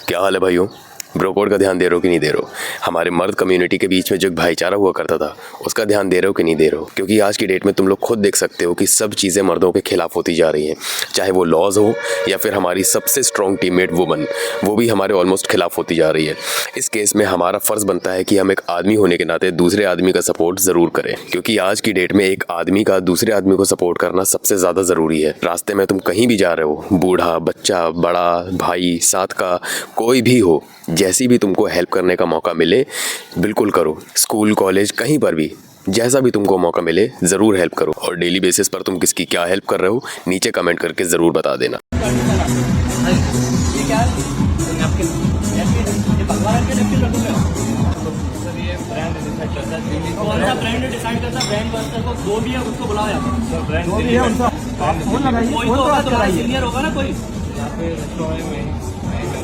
क्या हाल है भाइयों? ब्रो कोड का ध्यान दे रहे हो कि नहीं दे रहे हो? हमारे मर्द कम्युनिटी के बीच में जो एक भाईचारा हुआ करता था उसका ध्यान दे रहे हो कि नहीं दे रहे हो? क्योंकि आज की डेट में तुम लोग खुद देख सकते हो कि सब चीज़ें मर्दों के खिलाफ होती जा रही हैं, चाहे वो लॉज हो या फिर हमारी सबसे स्ट्रॉन्ग टीममेट वुमन, वो भी हमारे ऑलमोस्ट खिलाफ होती जा रही है। इस केस में हमारा फ़र्ज़ बनता है कि हम एक आदमी होने के नाते दूसरे आदमी का सपोर्ट ज़रूर करें, क्योंकि आज की डेट में एक आदमी का दूसरे आदमी को सपोर्ट करना सबसे ज़्यादा ज़रूरी है। रास्ते में तुम कहीं भी जा रहे हो, बूढ़ा, बच्चा, बड़ा, भाई, साथ का कोई भी हो, जैसी भी तुमको हेल्प करने का मौका मिले बिल्कुल करो। स्कूल, कॉलेज, कहीं पर भी जैसा भी तुमको मौका मिले ज़रूर हेल्प करो। और डेली बेसिस पर तुम किसकी क्या हेल्प कर रहे हो नीचे कमेंट करके ज़रूर बता देना।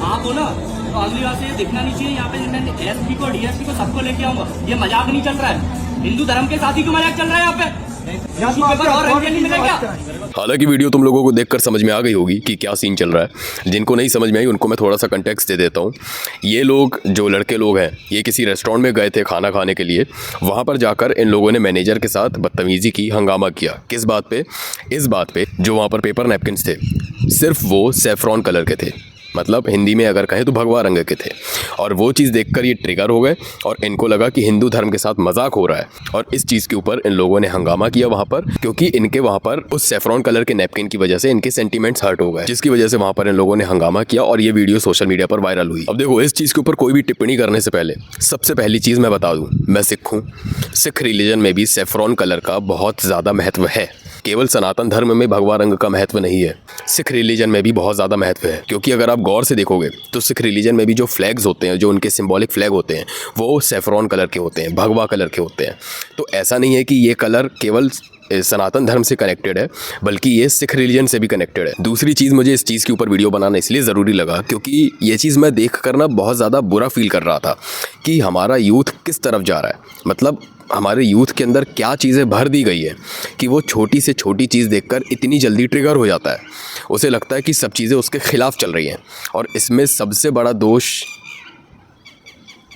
आप हो ना, तो अगली बार से ये दिखना नहीं चाहिए। यहाँ पे मैंने एसपी को, डीएसपी को सबको लेके आऊंगा। ये मजाक नहीं चल रहा है, हिंदू धर्म के साथ ही क्यों मजाक चल रहा है यहाँ पे? और नहीं मिलेगा। हालांकि वीडियो तुम लोगों को देखकर समझ में आ गई होगी कि क्या सीन चल रहा है। जिनको नहीं समझ में आई उनको मैं थोड़ा सा कंटेक्स्ट दे देता हूँ। ये लोग, जो लड़के लोग हैं, ये किसी रेस्टोरेंट में गए थे खाना खाने के लिए। वहाँ पर जाकर इन लोगों ने मैनेजर के साथ बदतमीज़ी की, हंगामा किया। किस बात पे? इस बात पे जो वहाँ पर पेपर नैपकिन्स थे, सिर्फ वो सेफ्रॉन कलर के थे, मतलब हिंदी में अगर कहें तो भगवा रंग के थे। और वो चीज़ देखकर ये ट्रिगर हो गए और इनको लगा कि हिंदू धर्म के साथ मजाक हो रहा है। और इस चीज़ के ऊपर इन लोगों ने हंगामा किया वहाँ पर, क्योंकि इनके वहाँ पर उस सेफ्रॉन कलर के नैपकिन की वजह से इनके सेंटीमेंट्स हर्ट हो गए, जिसकी वजह से वहाँ पर इन लोगों ने हंगामा किया और ये वीडियो सोशल मीडिया पर वायरल हुई। अब देखो, इस चीज़ के ऊपर कोई भी टिप्पणी करने से पहले सबसे पहली चीज़ मैं बता दूँ, मैं सिख हूँ। सिख रिलीजन में भी सेफ्रॉन कलर का बहुत ज़्यादा महत्व है। केवल सनातन धर्म में भगवा रंग का महत्व नहीं है, सिख रिलीजन में भी बहुत ज़्यादा महत्व है। क्योंकि अगर आप गौर से देखोगे तो सिख रिलीजन में भी जो फ्लैग्स होते हैं, जो उनके सिंबॉलिक फ्लैग होते हैं, वो सेफ्रॉन कलर के होते हैं, भगवा कलर के होते हैं। तो ऐसा नहीं है कि ये कलर केवल सनातन धर्म से कनेक्टेड है, बल्कि ये सिख रिलीजन से भी कनेक्टेड है। दूसरी चीज़, मुझे इस चीज़ के ऊपर वीडियो बनाना इसलिए ज़रूरी लगा क्योंकि ये चीज़ मैं देख कर ना बहुत ज़्यादा बुरा फील कर रहा था कि हमारा यूथ किस तरफ जा रहा है। मतलब हमारे यूथ के अंदर क्या चीज़ें भर दी गई है कि वो छोटी से छोटी चीज़ देखकर इतनी जल्दी ट्रिगर हो जाता है। उसे लगता है कि सब चीज़ें उसके खिलाफ चल रही हैं। और इसमें सबसे बड़ा दोष,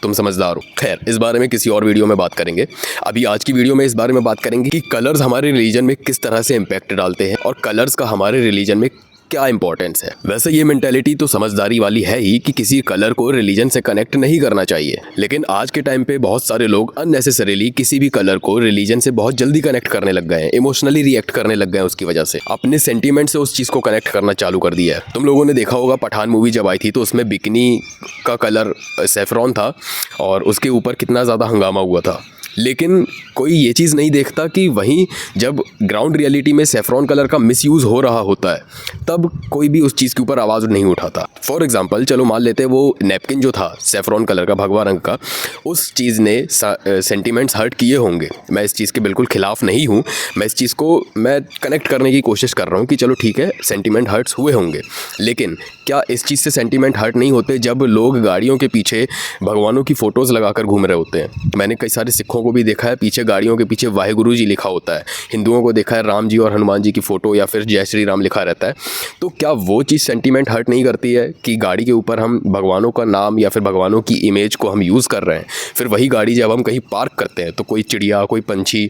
तुम समझदार हो। खैर, इस बारे में किसी और वीडियो में बात करेंगे। अभी आज की वीडियो में इस बारे में बात करेंगे कि कलर्स हमारे रिलीजन में किस तरह से इम्पैक्ट डालते हैं और कलर्स का हमारे रिलीजन में क्या इंपॉर्टेंस है। वैसे ये मेंटेलिटी तो समझदारी वाली है ही कि किसी कलर को रिलीजन से कनेक्ट नहीं करना चाहिए, लेकिन आज के टाइम पे बहुत सारे लोग अननेसेसरीली किसी भी कलर को रिलीजन से बहुत जल्दी कनेक्ट करने लग गए हैं, इमोशनली रिएक्ट करने लग गए हैं। उसकी वजह से अपने सेंटीमेंट से उस चीज़ को कनेक्ट करना चालू कर दिया है। तुम लोगों ने देखा होगा, पठान मूवी जब आई थी तो उसमें बिकनी का कलर सेफ्रॉन था और उसके ऊपर कितना ज़्यादा हंगामा हुआ था। लेकिन कोई ये चीज़ नहीं देखता कि वहीं जब ग्राउंड रियलिटी में सेफ्रॉन कलर का मिसयूज़ हो रहा होता है तब कोई भी उस चीज़ के ऊपर आवाज़ नहीं उठाता। फॉर एग्जांपल, चलो मान लेते हैं वो नैपकिन जो था सेफ्रॉन कलर का, भगवा रंग का, उस चीज़ ने सेंटीमेंट्स हर्ट किए होंगे। मैं इस चीज़ के बिल्कुल ख़िलाफ़ नहीं हूँ, मैं इस चीज़ को मैं कनेक्ट करने की कोशिश कर रहा हूँ कि चलो ठीक है, सेंटीमेंट हर्ट्स हुए होंगे। लेकिन क्या इस चीज़ से सेंटीमेंट हर्ट नहीं होते जब लोग गाड़ियों के पीछे भगवानों की फ़ोटोज़ लगाकर घूम रहे होते हैं? मैंने कई सारे सिखों को भी देखा है, पीछे गाड़ियों के पीछे वाहेगुरु जी लिखा होता है। हिंदुओं को देखा है राम जी और हनुमान जी की फ़ोटो या फिर जय श्री राम लिखा रहता है। तो क्या वो चीज़ सेंटीमेंट हर्ट नहीं करती है कि गाड़ी के ऊपर हम भगवानों का नाम या फिर भगवानों की इमेज को हम यूज़ कर रहे हैं, फिर वही गाड़ी जब हम कहीं पार्क करते हैं तो कोई चिड़िया, कोई पंछी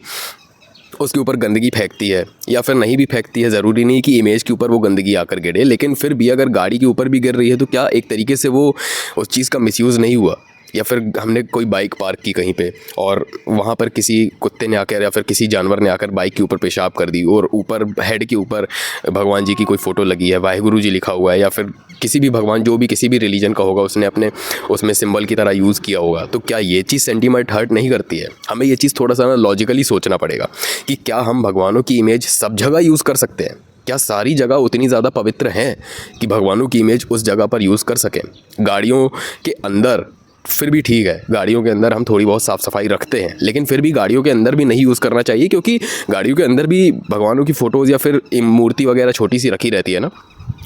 उसके ऊपर गंदगी फेंकती है या फिर नहीं भी फेंकती है, ज़रूरी नहीं कि इमेज के ऊपर वो गंदगी आकर गिरे, लेकिन फिर भी अगर गाड़ी के ऊपर भी गिर रही है तो क्या एक तरीके से वो उस चीज़ का मिसयूज़ नहीं हुआ? या फिर हमने कोई बाइक पार्क की कहीं पे और वहाँ पर किसी कुत्ते ने आकर या फिर किसी जानवर ने आकर बाइक के ऊपर पेशाब कर दी और ऊपर हेड के ऊपर भगवान जी की कोई फ़ोटो लगी है, वाहेगुरु जी लिखा हुआ है, या फिर किसी भी भगवान, जो भी किसी भी रिलीजन का होगा, उसने अपने उसमें सिंबल की तरह यूज़ किया होगा, तो क्या ये चीज़ सेंटीमेंट हर्ट नहीं करती है? हमें ये चीज़ थोड़ा सा ना लॉजिकली सोचना पड़ेगा कि क्या हम भगवानों की इमेज सब जगह यूज़ कर सकते हैं? क्या सारी जगह उतनी ज़्यादा पवित्र हैं कि भगवानों की इमेज उस जगह पर यूज़ कर सकें? गाड़ियों के अंदर फिर भी ठीक है, गाड़ियों के अंदर हम थोड़ी बहुत साफ़ सफाई रखते हैं, लेकिन फिर भी गाड़ियों के अंदर भी नहीं यूज़ करना चाहिए, क्योंकि गाड़ियों के अंदर भी भगवानों की फ़ोटोज़ या फिर मूर्ति वगैरह छोटी सी रखी रहती है ना।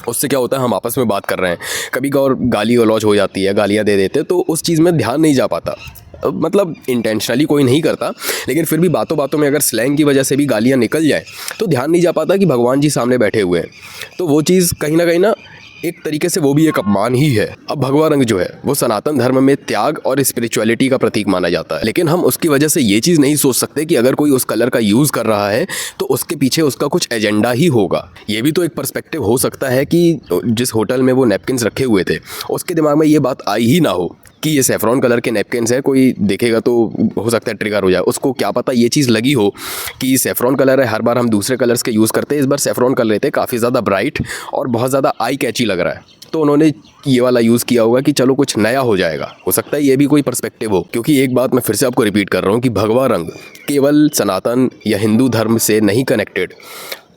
उससे क्या होता है, हम आपस में बात कर रहे हैं, कभी और गाली गलौज हो जाती है, गालियाँ दे देते, तो उस चीज़ में ध्यान नहीं जा पाता। मतलब इंटेंशनली कोई नहीं करता, लेकिन फिर भी बातों बातों में अगर स्लैंग की वजह से भी गालियाँ निकल जाए तो ध्यान नहीं जा पाता कि भगवान जी सामने बैठे हुए हैं। तो वो चीज़ कहीं ना एक तरीके से वो भी एक अपमान ही है। अब भगवा रंग जो है वो सनातन धर्म में त्याग और स्पिरिचुअलिटी का प्रतीक माना जाता है, लेकिन हम उसकी वजह से ये चीज़ नहीं सोच सकते कि अगर कोई उस कलर का यूज़ कर रहा है तो उसके पीछे उसका कुछ एजेंडा ही होगा। ये भी तो एक पर्सपेक्टिव हो सकता है कि जिस होटल में वो नैपकिन्स रखे हुए थे उसके दिमाग में ये बात आई ही ना हो कि ये सेफ्रॉन कलर के नैपकिन्स है, कोई देखेगा तो हो सकता है ट्रिगर हो जाए। उसको क्या पता ये चीज़ लगी हो कि सेफ्रॉन कलर है, हर बार हम दूसरे कलर्स के यूज़ करते हैं, इस बार सेफ्रॉन कलर लेते हैं, काफ़ी ज़्यादा ब्राइट और बहुत ज़्यादा आई कैची लग रहा है, तो उन्होंने ये वाला यूज़ किया होगा कि चलो कुछ नया हो जाएगा। हो सकता है ये भी कोई पर्सपेक्टिव हो, क्योंकि एक बात मैं फिर से आपको रिपीट कर रहा हूँ कि भगवा रंग केवल सनातन या हिंदू धर्म से नहीं कनेक्टेड,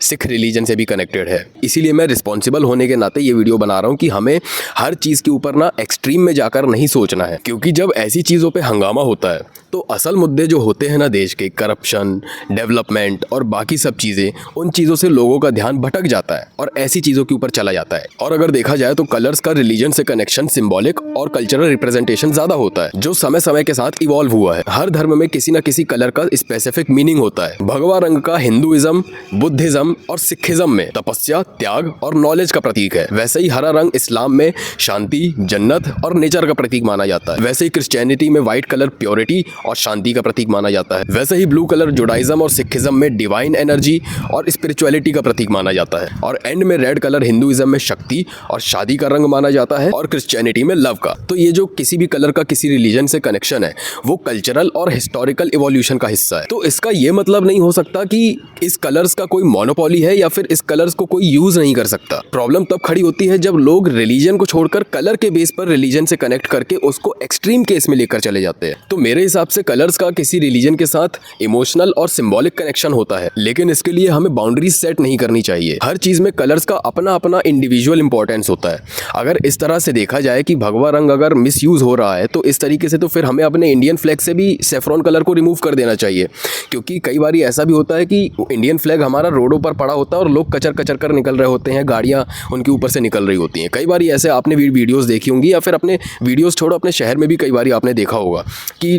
सिख रिलीजन से भी कनेक्टेड है। इसीलिए मैं रिस्पॉन्सिबल होने के नाते ये वीडियो बना रहा हूँ कि हमें हर चीज़ के ऊपर ना एक्सट्रीम में जाकर नहीं सोचना है, क्योंकि जब ऐसी चीज़ों पे हंगामा होता है तो असल मुद्दे जो होते हैं ना देश के, करप्शन, डेवलपमेंट और बाकी सब चीज़ें, उन चीज़ों से लोगों का ध्यान भटक जाता है और ऐसी चीज़ों के ऊपर चला जाता है। और अगर देखा जाए तो कलर्स का रिलीजन से कनेक्शन सिंबॉलिक और कल्चरल रिप्रेजेंटेशन ज़्यादा होता है, जो समय समय के साथ इवॉल्व हुआ है। हर धर्म में किसी न किसी कलर का स्पेसिफिक मीनिंग होता है। भगवा रंग का हिंदुइज्म, बुद्धिज्म और सिखिज्म में तपस्या, त्याग और नॉलेज का प्रतीक है। वैसे ही हरा रंग इस्लाम में शांति, जन्नत और नेचर का प्रतीक माना जाता है। वैसे ही क्रिश्चियनिटी में व्हाइट कलर प्योरिटी और शांति का प्रतीक माना जाता है। वैसे ही ब्लू कलर जुडाइज्म और सिखिज्म में डिवाइन एनर्जी और स्पिरिचुअलिटी का प्रतीक माना जाता है। और एंड में रेड कलर हिंदुइज्म में शक्ति और शादी का रंग माना जाता है और क्रिश्चियनिटी में लव का। तो ये जो किसी भी कलर का किसी रिलीजन से कनेक्शन है वो कल्चरल और हिस्टोरिकल इवोल्यूशन का हिस्सा है। तो इसका ये मतलब नहीं हो सकता कि इस कलर्स का कोई मोनोपोली है या फिर इस कलर्स को कोई यूज नहीं कर सकता। प्रॉब्लम तब खड़ी होती है जब लोग रिलीजन को छोड़कर कलर के बेस पर रिलीजन से कनेक्ट करके उसको एक्सट्रीम केस में लेकर चले जाते हैं। तो मेरे हिसाब से कलर्स का किसी रिलीजन के साथ इमोशनल और सिंबॉलिक कनेक्शन होता है, लेकिन इसके लिए हमें बाउंड्रीज सेट नहीं करनी चाहिए। हर चीज में कलर्स का अपना अपना इंडिविजुअल इंपॉर्टेंस होता है। अगर इस तरह से देखा जाए कि भगवा रंग अगर मिस यूज हो रहा है तो इस तरीके से तो फिर हमें अपने इंडियन फ्लैग से भी सेफ्रॉन कलर को रिमूव कर देना चाहिए, क्योंकि कई बार ऐसा भी होता है कि इंडियन फ्लैग हमारा रोडों पर पड़ा होता है और लोग कचर कचर कर निकल रहे होते हैं, गाड़ियाँ उनके ऊपर से निकल रही होती हैं। कई बार ऐसे आपने वीडियोस देखी होंगी या फिर अपने वीडियोस छोड़ो अपने शहर में भी कई बार आपने देखा होगा कि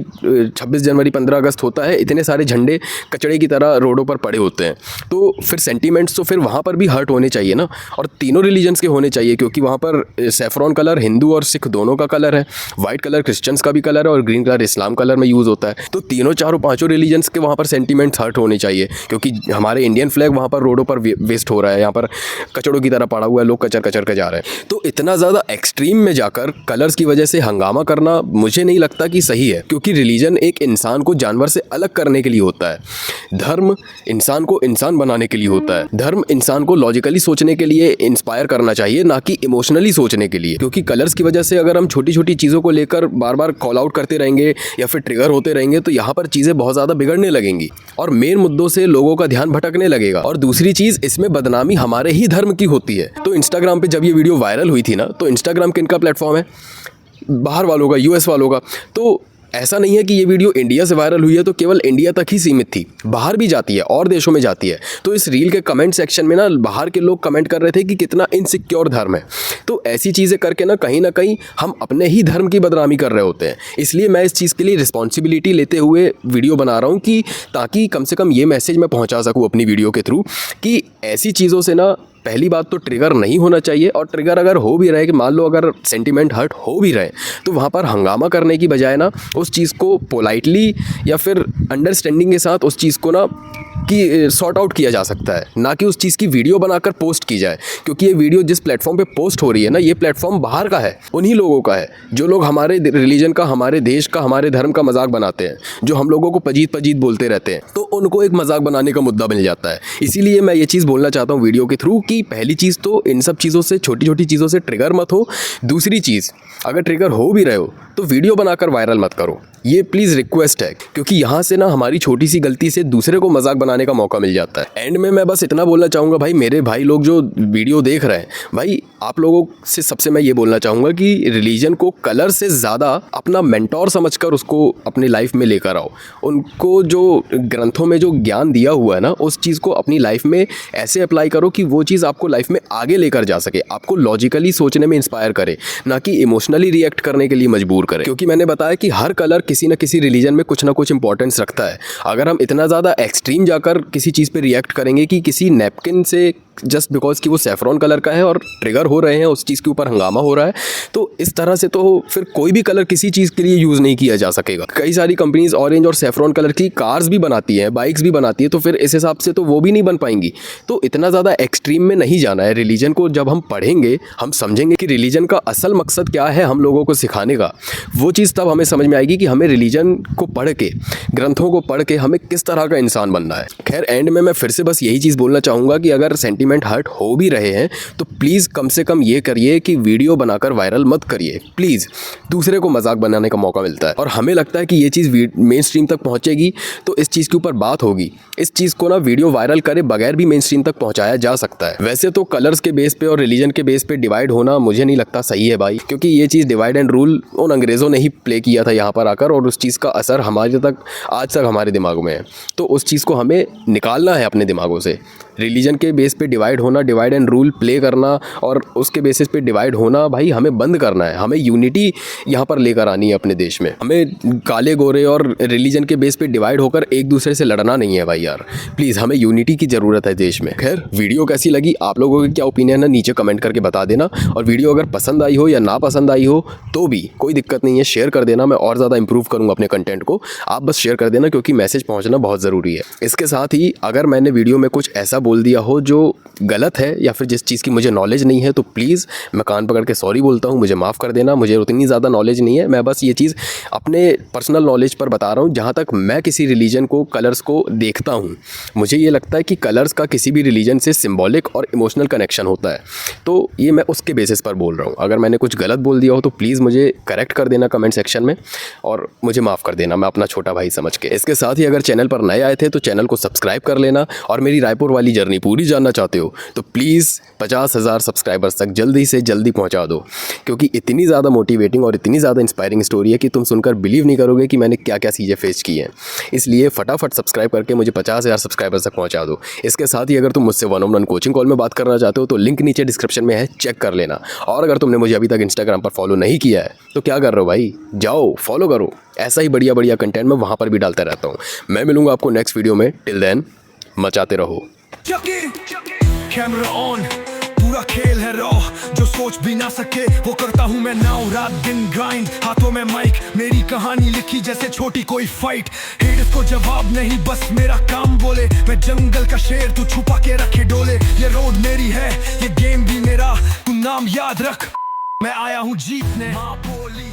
26 जनवरी 15 अगस्त होता है, इतने सारे झंडे कचड़े की तरह रोडों पर पड़े होते हैं। तो फिर सेंटीमेंट्स तो फिर वहाँ पर भी हर्ट होने चाहिए ना, और तीनों रिलीजन्स के होने चाहिए, क्योंकि वहाँ पर सेफ्रॉन कलर हिंदू और सिख दोनों का कलर है, वाइट कलर क्रिश्चियंस का भी कलर है और ग्रीन कलर इस्लाम कलर में यूज़ होता है। तो तीनों चारों पाँचों रिलीजन्स के वहाँ पर सेंटीमेंट्स हर्ट होने चाहिए, क्योंकि हमारे इंडियन फ्लैग वहाँ पर रोडों पर वेस्ट हो रहा है, यहाँ पर कचड़ों की तरह पड़ा हुआ है, लोग कचर कचर के जा रहे हैं। तो इतना ज़्यादा एक्सट्रीम में जाकर कलर्स की वजह से हंगामा करना मुझे नहीं लगता कि सही है, क्योंकि रिलीजन एक इंसान को जानवर से अलग करने के लिए होता है। धर्म इंसान को इंसान बनाने के लिए होता है। धर्म इंसान को लॉजिकली सोचने के लिए इंस्पायर करना चाहिए, ना कि इमोशनली सोचने के लिए। क्योंकि कलर्स की वजह से अगर हम छोटी छोटी चीज़ों को लेकर बार बार कॉल आउट करते रहेंगे या फिर ट्रिगर होते रहेंगे तो यहाँ पर चीज़ें बहुत ज़्यादा बिगड़ने लगेंगी और मेन मुद्दों से लोगों का ध्यान भटकने लगेगा। और दूसरी चीज़, इसमें बदनामी हमारे ही धर्म की होती है। तो इंस्टाग्राम पे जब ये वीडियो वायरल हुई थी ना, तो इंस्टाग्राम किनका प्लेटफॉर्म है? बाहर वालों का, यूएस वालों का। तो ऐसा नहीं है कि ये वीडियो इंडिया से वायरल हुई है तो केवल इंडिया तक ही सीमित थी, बाहर भी जाती है और देशों में जाती है। तो इस रील के कमेंट सेक्शन में ना बाहर के लोग कमेंट कर रहे थे कि कितना इनसिक्योर धर्म है। तो ऐसी चीज़ें करके ना कहीं हम अपने ही धर्म की बदनामी कर रहे होते हैं। इसलिए मैं इस चीज़ के लिए रिस्पॉन्सिबिलिटी लेते हुए वीडियो बना रहा हूँ कि ताकि कम से कम ये मैसेज मैं पहुँचा सकूँ अपनी वीडियो के थ्रू कि ऐसी चीज़ों से ना पहली बात तो ट्रिगर नहीं होना चाहिए, और ट्रिगर अगर हो भी रहे कि मान लो अगर सेंटीमेंट हर्ट हो भी रहे तो वहाँ पर हंगामा करने की बजाय ना उस चीज़ को पोलाइटली या फिर अंडरस्टैंडिंग के साथ उस चीज़ को ना कि सॉर्ट आउट किया जा सकता है, ना कि उस चीज़ की वीडियो बनाकर पोस्ट की जाए। क्योंकि ये वीडियो जिस प्लेटफॉर्म पे पोस्ट हो रही है ना, ये प्लेटफॉर्म बाहर का है, उन्हीं लोगों का है जो लोग हमारे रिलीजन का, हमारे देश का, हमारे धर्म का मजाक बनाते हैं, जो हम लोगों को पजीत बोलते रहते हैं। तो उनको एक मजाक बनाने का मुद्दा मिल जाता है। इसीलिए मैं ये चीज़ बोलना चाहता हूँ वीडियो के थ्रू कि पहली चीज़ तो इन सब चीज़ों से, छोटी छोटी चीज़ों से ट्रिगर मत हो। दूसरी चीज़, अगर ट्रिगर हो भी रहे हो तो वीडियो बनाकर वायरल मत करो, ये प्लीज़ रिक्वेस्ट है, क्योंकि यहाँ से ना हमारी छोटी सी गलती से दूसरे को मजाक बनाने का मौका मिल जाता है। एंड में मैं बस इतना बोलना चाहूँगा भाई, मेरे भाई लोग जो वीडियो देख रहे हैं, भाई आप लोगों से सबसे मैं ये बोलना चाहूँगा कि रिलीजन को कलर से ज़्यादा अपना मेंटोर समझकर उसको अपनी लाइफ में लेकर आओ। उनको जो ग्रंथों में जो ज्ञान दिया हुआ है ना, उस चीज़ को अपनी लाइफ में ऐसे अप्लाई करो कि वो चीज़ आपको लाइफ में आगे लेकर जा सके, आपको लॉजिकली सोचने में इंस्पायर करे, ना कि इमोशनली रिएक्ट करने के लिए मजबूर करे। क्योंकि मैंने बताया कि हर कलर किसी न किसी रिलीजन में कुछ ना कुछ इंपॉर्टेंस रखता है। अगर हम इतना ज़्यादा एक्सट्रीम जाकर किसी चीज़ पे रिएक्ट करेंगे कि किसी नैपकिन से जस्ट बिकॉज कि वो सैफरॉन कलर का है और ट्रिगर हो रहे हैं, उस चीज़ के ऊपर हंगामा हो रहा है। तो इस तरह से तो फिर कोई भी कलर किसी चीज़ के लिए यूज़ नहीं किया जा सकेगा। कई सारी कंपनीज ऑरेंज और सैफरॉन कलर की कार्स भी बनाती हैं, बाइक्स भी बनाती है, तो फिर इस हिसाब से तो वो भी नहीं बन पाएंगी। तो इतना ज़्यादा एक्सट्रीम में नहीं जाना है। रिलीजन को जब हम पढ़ेंगे, हम समझेंगे कि रिलीजन का असल मकसद क्या है हम लोगों को सिखाने का, वो चीज़ तब हमें समझ में आएगी कि हमें रिलीजन को पढ़ के, ग्रंथों को पढ़ के हमें किस तरह का इंसान बनना है। खैर एंड में मैं फिर से बस यही चीज़ बोलना चाहूँगा कि अगर सेंटीमेंट हर्ट हो भी रहे हैं तो प्लीज़ कम से कम ये करिए कि वीडियो बनाकर वायरल मत करिए। प्लीज़, दूसरे को मजाक बनाने का मौका मिलता है और हमें लगता है कि ये चीज़ मेन स्ट्रीम तक पहुँचेगी तो इस चीज़ के ऊपर बात होगी। इस चीज़ को ना वीडियो वायरल करे बगैर भी मेन स्ट्रीम तक पहुँचाया जा सकता है। वैसे तो कलर्स के बेस पे और रिलीजन के बेस पे डिवाइड होना मुझे नहीं लगता सही है भाई, क्योंकि ये चीज़ डिवाइड एंड रूल उन अंग्रेज़ों ने ही प्ले किया था यहाँ पर आकर, और उस चीज़ का असर हमारे तक आज तक हमारे दिमागों में है। तो उस चीज़ को हमें निकालना है अपने दिमागों से। रिलीजन के बेस पे डिवाइड होना, डिवाइड एंड रूल प्ले करना और उसके बेसिस पे डिवाइड होना भाई हमें बंद करना है। हमें यूनिटी यहाँ पर लेकर आनी है अपने देश में। हमें काले गोरे और रिलीजन के बेस पे डिवाइड होकर एक दूसरे से लड़ना नहीं है भाई यार, प्लीज़ हमें यूनिटी की ज़रूरत है देश में। खैर वीडियो कैसी लगी, आप लोगों की क्या ओपिनियन है नीचे कमेंट करके बता देना, और वीडियो अगर पसंद आई हो या ना पसंद आई हो तो भी कोई दिक्कत नहीं है, शेयर कर देना। मैं और ज़्यादा इंप्रूव करूँगा अपने कंटेंट को, आप बस शेयर कर देना क्योंकि मैसेज पहुँचना बहुत ज़रूरी है। इसके साथ ही अगर मैंने वीडियो में कुछ ऐसा बोल दिया हो जो गलत है या फिर जिस चीज़ की मुझे नॉलेज नहीं है तो प्लीज़ मैं कान पकड़ के सॉरी बोलता हूँ, मुझे माफ़ कर देना। मुझे उतनी ज़्यादा नॉलेज नहीं है, मैं बस ये चीज़ अपने पर्सनल नॉलेज पर बता रहा हूँ। जहाँ तक मैं किसी रिलीजन को, कलर्स को देखता हूँ, मुझे ये लगता है कि कलर्स का किसी भी रिलीजन से सिंबॉलिक और इमोशनल कनेक्शन होता है। तो ये मैं उसके बेसिस पर बोल रहा हूँ। अगर मैंने कुछ गलत बोल दिया हो तो प्लीज़ मुझे करेक्ट कर देना कमेंट सेक्शन में और मुझे माफ़ कर देना, मैं अपना छोटा भाई समझ के। इसके साथ ही अगर चैनल पर नए आए थे तो चैनल को सब्सक्राइब कर लेना, और मेरी रायपुर वाली जर्नी पूरी जानना चाहते हो तो प्लीज़ 50,000 सब्सक्राइबर्स तक जल्दी से जल्दी पहुंचा दो, क्योंकि इतनी ज़्यादा मोटिवेटिंग और इतनी ज़्यादा इंस्पायरिंग स्टोरी है कि तुम सुनकर बिलीव नहीं करोगे कि मैंने क्या क्या चीज़ें फेस की हैं। इसलिए फटाफट सब्सक्राइब करके मुझे 50,000 सब्सक्राइबर्स तक पहुंचा दो। इसके साथ ही अगर तुम मुझसे 1-on-1 कोचिंग कॉल में बात करना चाहते हो तो लिंक नीचे डिस्क्रिप्शन में है, चेक कर लेना। और अगर तुमने मुझे अभी तक इंस्टाग्राम पर फॉलो नहीं किया है तो क्या कर रहे हो भाई, जाओ फॉलो करो। ऐसा ही बढ़िया बढ़िया कंटेंट मैं वहाँ पर भी डालता रहता हूँ। मैं मिलूंगा आपको नेक्स्ट वीडियो में। टिल देन मचाते रहो। कैमरा ऑन, पूरा खेल है रॉ, जो सोच भी ना सके वो करता हूँ मैं नाउ, रात दिन ग्राइंड, हाथों में माइक, मेरी कहानी लिखी जैसे छोटी कोई फाइट। हेड्स को जवाब नहीं, बस मेरा काम बोले, मैं जंगल का शेर, तू छुपा के रखे डोले। ये रोड मेरी है, ये गेम भी मेरा, तू नाम याद रख, मैं आया हूँ जीतने। माँ बोली